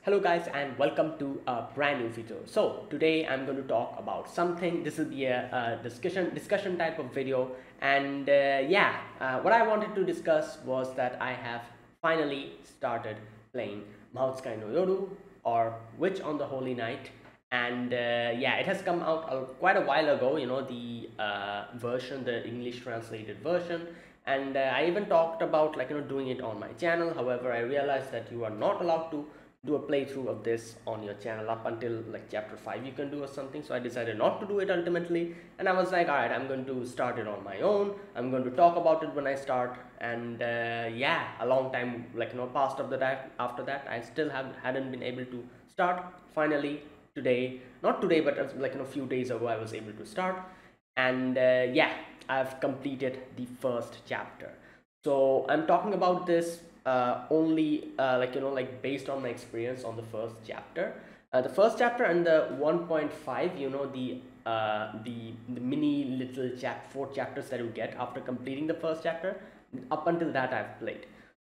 Hello guys and welcome to a brand new video. So today I'm going to talk about something. This will be a discussion type of video, and what I wanted to discuss was that I have finally started playing Mahoutsukai no Yoru, or Witch on the Holy Night. And it has come out quite a while ago, the version, the English translated version. And I even talked about doing it on my channel. However, I realized that you are not allowed to do a playthrough of this on your channel up until like chapter 5 you can do or something. So I decided not to do it ultimately, and I was like, all right, I'm going to start it on my own. I'm going to talk about it when I start. And a long time passed after that I still hadn't been able to start. Finally today, not today, but a few days ago, I was able to start. And I've completed the first chapter. So I'm talking about this only based on my experience on the first chapter. The first chapter and the 1.5, the mini little 4 chapters that you get after completing the first chapter. Up until that I've played.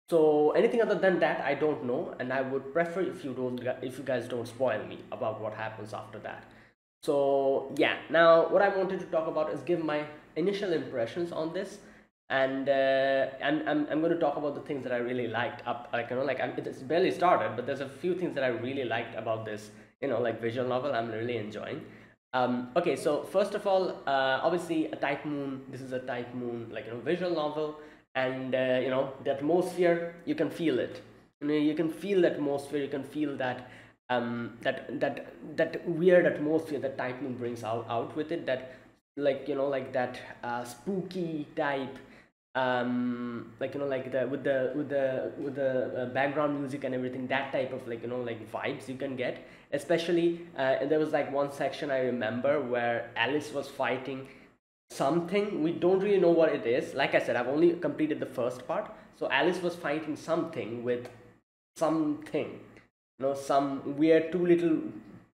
So anything other than that I don't know, and I would prefer if you guys don't spoil me about what happens after that. So yeah, now what I wanted to talk about is give my initial impressions on this. And I'm going to talk about the things that I really liked up, it's barely started, but there's a few things that I really liked about this, visual novel. I'm really enjoying. Okay, so first of all, obviously a Type Moon. This is a Type Moon, visual novel, and the atmosphere, you can feel it. You can feel the atmosphere. You can feel that that weird atmosphere that Type Moon brings out with it. That that spooky type, the with the background music and everything, that type of vibes you can get. Especially and there was one section I remember where Alice was fighting something. We don't really know what it is. Like I said, I've only completed the first part. So Alice was fighting something with something, some weird two little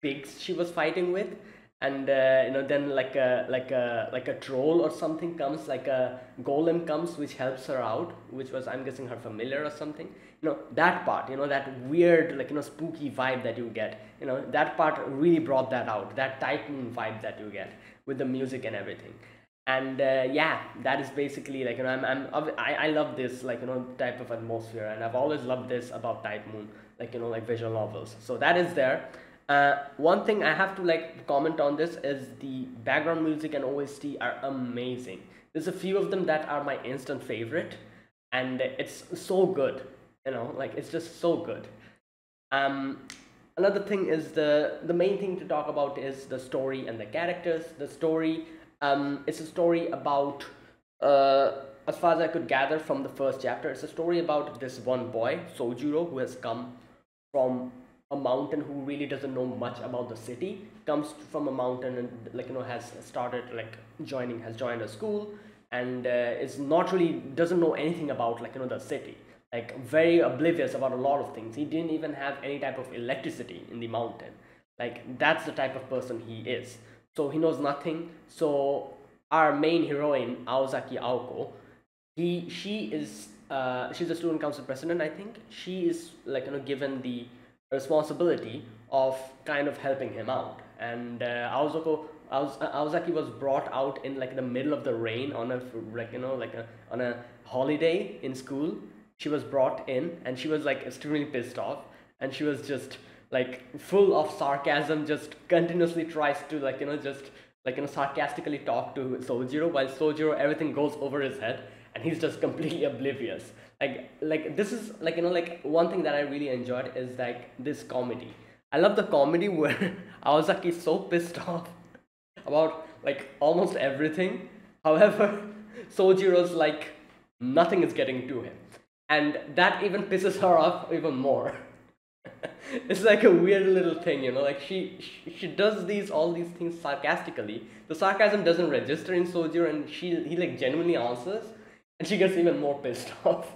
pigs she was fighting with. And then like a troll or something comes, like a golem comes, which helps her out, which was, I'm guessing, her familiar or something. That part, that weird spooky vibe that you get, that part really brought that out, that Type Moon vibe that you get with the music and everything. And that is basically I love this type of atmosphere, and I've always loved this about Type Moon, visual novels. So that is there. One thing I have to comment on this is the background music and OST are amazing. There's a few of them that are my instant favorite, and it's so good. It's just so good. Another thing is the main thing to talk about is the story and the characters. The story, it's a story about, as far as I could gather from the first chapter, it's a story about this one boy, Sojiro, who has come from a mountain, who really doesn't know much about the city. Comes from a mountain and has started has joined a school, and is not really, doesn't know anything about the city, very oblivious about a lot of things. He didn't even have any type of electricity in the mountain. That's the type of person he is. So he knows nothing. So our main heroine, Aozaki Aoko, she is she's a student council president, I think. She is given the responsibility of kind of helping him out. And Aozaki was brought out in the middle of the rain on a on a holiday in school. She was brought in, and she was extremely pissed off, and she was just full of sarcasm, just continuously tries to just sarcastically talk to Sojiro, while Sojiro, everything goes over his head and he's just completely oblivious. This is one thing that I really enjoyed is this comedy. I love the comedy where Aozaki is so pissed off about almost everything. However, Sojiro's nothing is getting to him, and that even pisses her off even more. It's a weird little thing, she does all these things sarcastically. The sarcasm doesn't register in Sojiro, and he genuinely answers, and she gets even more pissed off.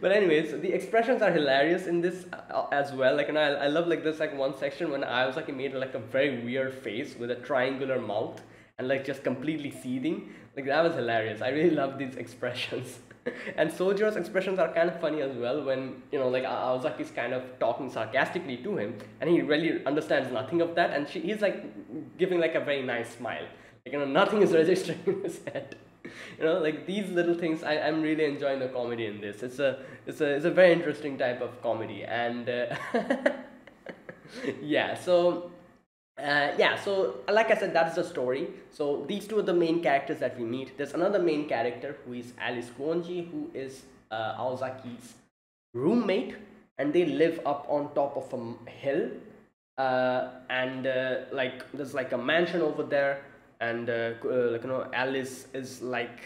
But anyways, the expressions are hilarious in this as well. I love this one section when I was made a very weird face with a triangular mouth and just completely seething. That was hilarious. I really love these expressions. And Sojiro's expressions are kind of funny as well when, like Aozaki's kind of talking sarcastically to him, and he really understands nothing of that, and he's like giving like a very nice smile. Like, nothing is registering in his head. Like these little things, I'm really enjoying the comedy in this. It's a very interesting type of comedy, and yeah, so like I said, that's the story. So these two are the main characters that we meet. There's another main character who is Alice Kuonji, who is Aozaki's roommate, and they live up on top of a hill. And like there's like a mansion over there, and like Alice is like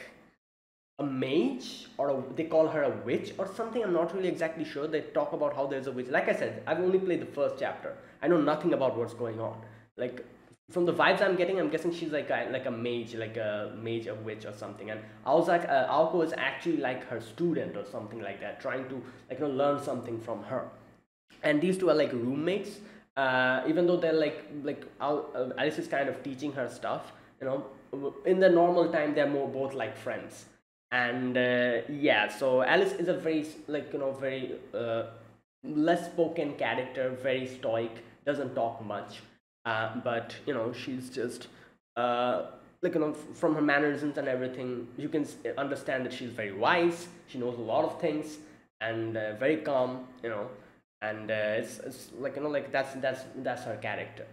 a mage, or they call her a witch or something. I'm not really exactly sure. They talk about how there's a witch. Like I said, I've only played the first chapter. I know nothing about what's going on. Like from the vibes I'm getting, I'm guessing she's like a mage, a witch or something. And Aoko is actually like her student or something like that, trying to learn something from her. And these two are like roommates. Even though they're Alice is kind of teaching her stuff. In the normal time they're both like friends. And yeah, so Alice is a very very less spoken character, very stoic, doesn't talk much, but she's just from her mannerisms and everything, you can understand that she's very wise. She knows a lot of things, and very calm, and it's that's her character.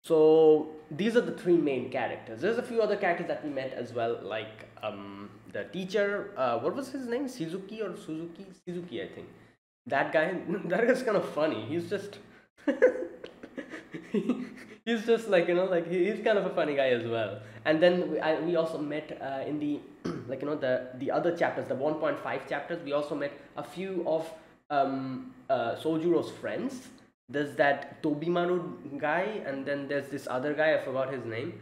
So these are the three main characters. There's a few other characters that we met as well, like the teacher. What was his name? Suzuki or Suzuki? Suzuki, I think. That guy. That guy's kind of funny. He's just. He's just he's kind of a funny guy as well. And then we also met in the the other chapters, the 1.5 chapters. We also met a few of Sojuro's friends. There's that Tobimaru guy, and then there's this other guy, I forgot his name.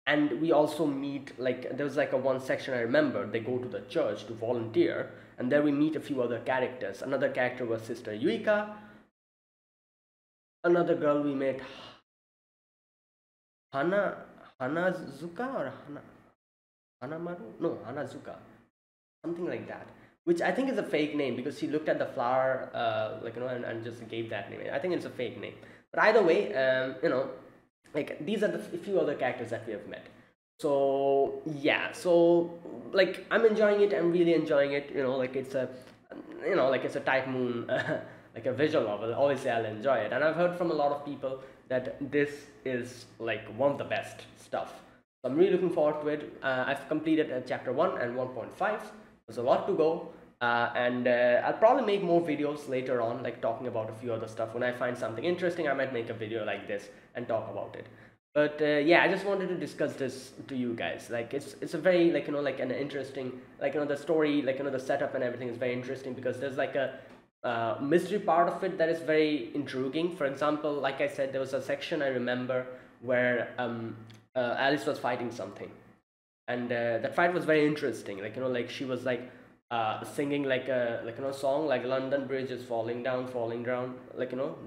And we also meet, there was a one section I remember, they go to the church to volunteer, and there we meet a few other characters. Another character was Sister Yuika. Another girl we met, Hanazuka or Hanamaru? No, Hanazuka. Something like that. Which I think is a fake name, because she looked at the flower, and just gave that name. I think it's a fake name. But either way, these are the few other characters that we have met. So yeah, so I'm enjoying it. I'm really enjoying it. It's a, it's a Type Moon, like a visual novel. Obviously, I'll enjoy it. And I've heard from a lot of people that this is one of the best stuff. So I'm really looking forward to it. I've completed chapter 1 and 1.5. There's a lot to go, and I'll probably make more videos later on, talking about a few other stuff. When I find something interesting, I might make a video like this and talk about it. But yeah, I just wanted to discuss this to you guys. It's a very an interesting, the story, the setup and everything is very interesting, because there's a mystery part of it that is very intriguing. For example, like I said, there was a section I remember where Alice was fighting something. And that fight was very interesting. She was singing a song like London Bridge is falling down,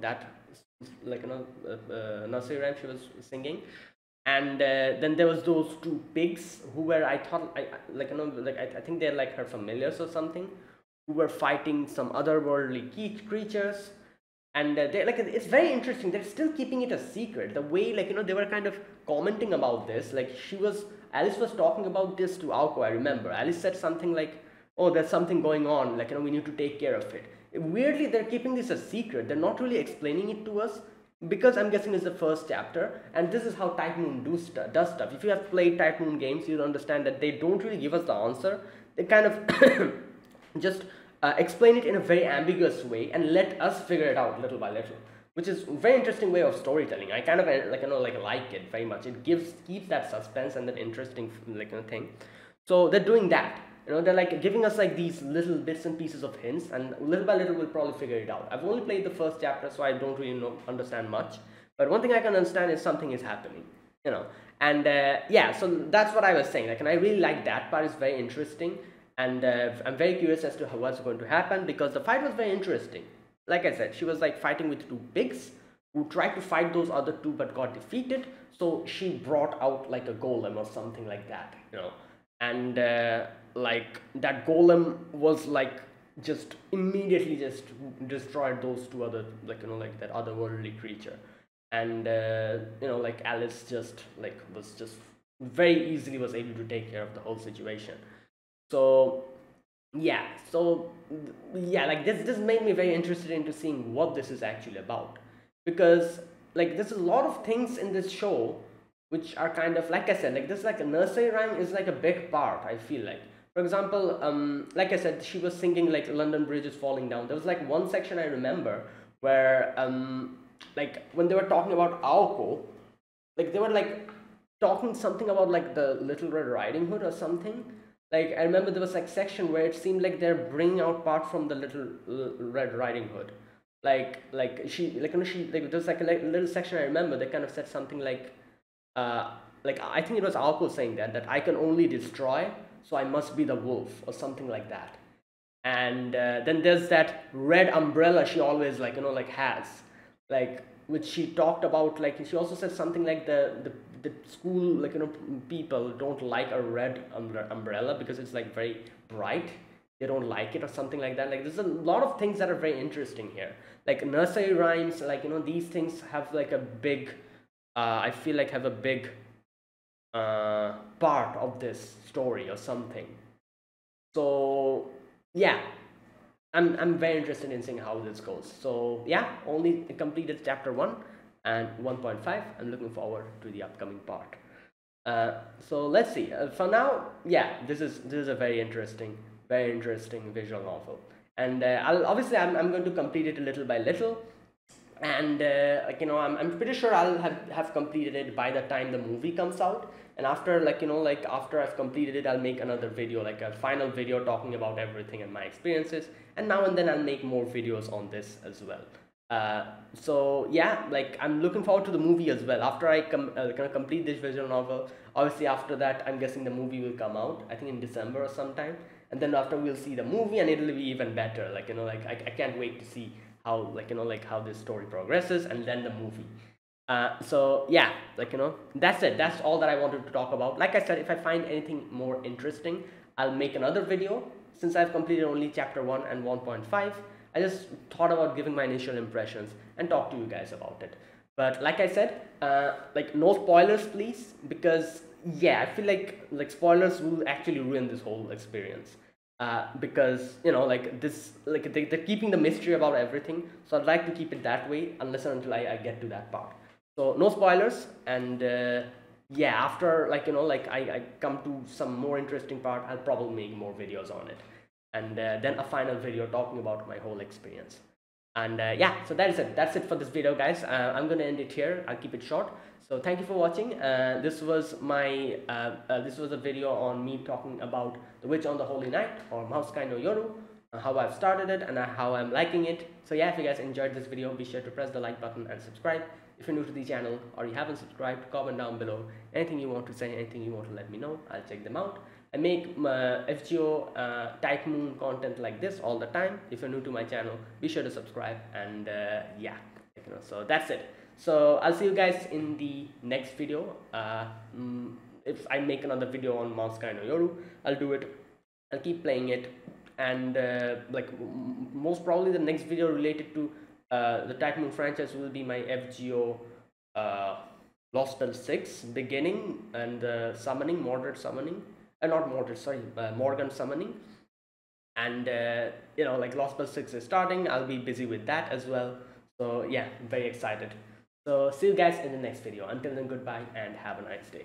that nursery rhyme she was singing. And then there was those two pigs who were, I thought, I think they're her familiars or something, who were fighting some otherworldly creatures. And they it's very interesting. They're still keeping it a secret. The way they were kind of commenting about this. Alice was talking about this to Aoko. I remember Alice said something like, "Oh, there's something going on. We need to take care of it." Weirdly, they're keeping this a secret. They're not really explaining it to us, because I'm guessing it's the first chapter, and this is how Type Moon does stuff. If you have played Type Moon games, you'll understand that they don't really give us the answer. They kind of just explain it in a very ambiguous way and let us figure it out little by little, which is a very interesting way of storytelling. I kind of like it very much. It keeps that suspense and that interesting thing. So they're doing that. They're giving us these little bits and pieces of hints, and little by little we'll probably figure it out. I've only played the first chapter, so I don't really understand much. But one thing I can understand is something is happening. And yeah, so that's what I was saying. And I really like that part. It's very interesting. And I'm very curious as to what's going to happen, because the fight was very interesting. Like I said, she was fighting with two pigs who tried to fight those other two but got defeated. So she brought out a golem or something like that, And like that golem was like just immediately just destroyed those two other, like like that otherworldly creature. And like Alice just like was just very easily was able to take care of the whole situation. So yeah, so yeah, like this made me very interested into seeing what this is actually about, because like there's a lot of things in this show which are kind of, like I said, like this, like a nursery rhyme is like a big part, I feel like. For example, like I said, she was singing like London Bridge is falling down. There was like one section I remember where like when they were talking about Aoko, like they were like talking something about like the Little Red Riding Hood or something. Like I remember there was like section where it seemed like they're bringing out part from the Little Red Riding Hood. Like she like she like there's like a little section I remember they kind of said something uh like I think it was Alko saying that I can only destroy, so I must be the wolf or something like that. And then there's that red umbrella she always like like has, like which she talked about. Like she also said something like the school, like people don't like a red umbrella because it's like very bright, they don't like it or something like that. Like there's a lot of things that are very interesting here, like nursery rhymes, like these things have like a big I feel like have a big part of this story or something. So yeah, I'm very interested in seeing how this goes. So yeah, only completed chapter 1 and 1.5. I'm looking forward to the upcoming part. So let's see. For now, yeah, this is a very interesting visual novel, and I'm going to complete it little by little, and like I'm pretty sure I'll have completed it by the time the movie comes out. And after, like like after I've completed it, I'll make another video, like a final video talking about everything and my experiences, and now and then I'll make more videos on this as well. So yeah, like I'm looking forward to the movie as well. After I complete this visual novel, obviously after that I'm guessing the movie will come out, I think in December or sometime, and then after we'll see the movie and it'll be even better. Like like I can't wait to see how, like like how this story progresses, and then the movie. So yeah, like that's it, that's all that I wanted to talk about. Like I said, if I find anything more interesting, I'll make another video. Since I've completed only chapter 1 and 1.5, I just thought about giving my initial impressions and talk to you guys about it. But like I said, like no spoilers please, because yeah, I feel like spoilers will actually ruin this whole experience. Because like this, like they're keeping the mystery about everything, so I'd like to keep it that way unless and until I get to that part. So no spoilers. And yeah, after, like like I come to some more interesting part, I'll probably make more videos on it, and then a final video talking about my whole experience. And yeah, so that is it, that's it for this video, guys. I'm gonna end it here, I'll keep it short. So thank you for watching. This was a video on me talking about The Witch on the Holy Night, or Mahoutsukai no Yoru, how I've started it and how I'm liking it. So yeah, if you guys enjoyed this video, be sure to press the like button and subscribe. If you're new to the channel or you haven't subscribed, comment down below anything you want to say, anything you want to let me know. I'll check them out. I make FGO Type Moon content like this all the time. If you're new to my channel, be sure to subscribe. And yeah, so that's it. So I'll see you guys in the next video. If I make another video on Mahoutsukai no Yoru, I'll do it. I'll keep playing it, and like most probably the next video related to the Type Moon franchise will be my FGO Lost Spell 6 beginning, and summoning, moderate summoning, not moderate, sorry, Morgan summoning. And like Lost Spell 6 is starting, I'll be busy with that as well. So yeah, I'm very excited. So see you guys in the next video. Until then, goodbye and have a nice day.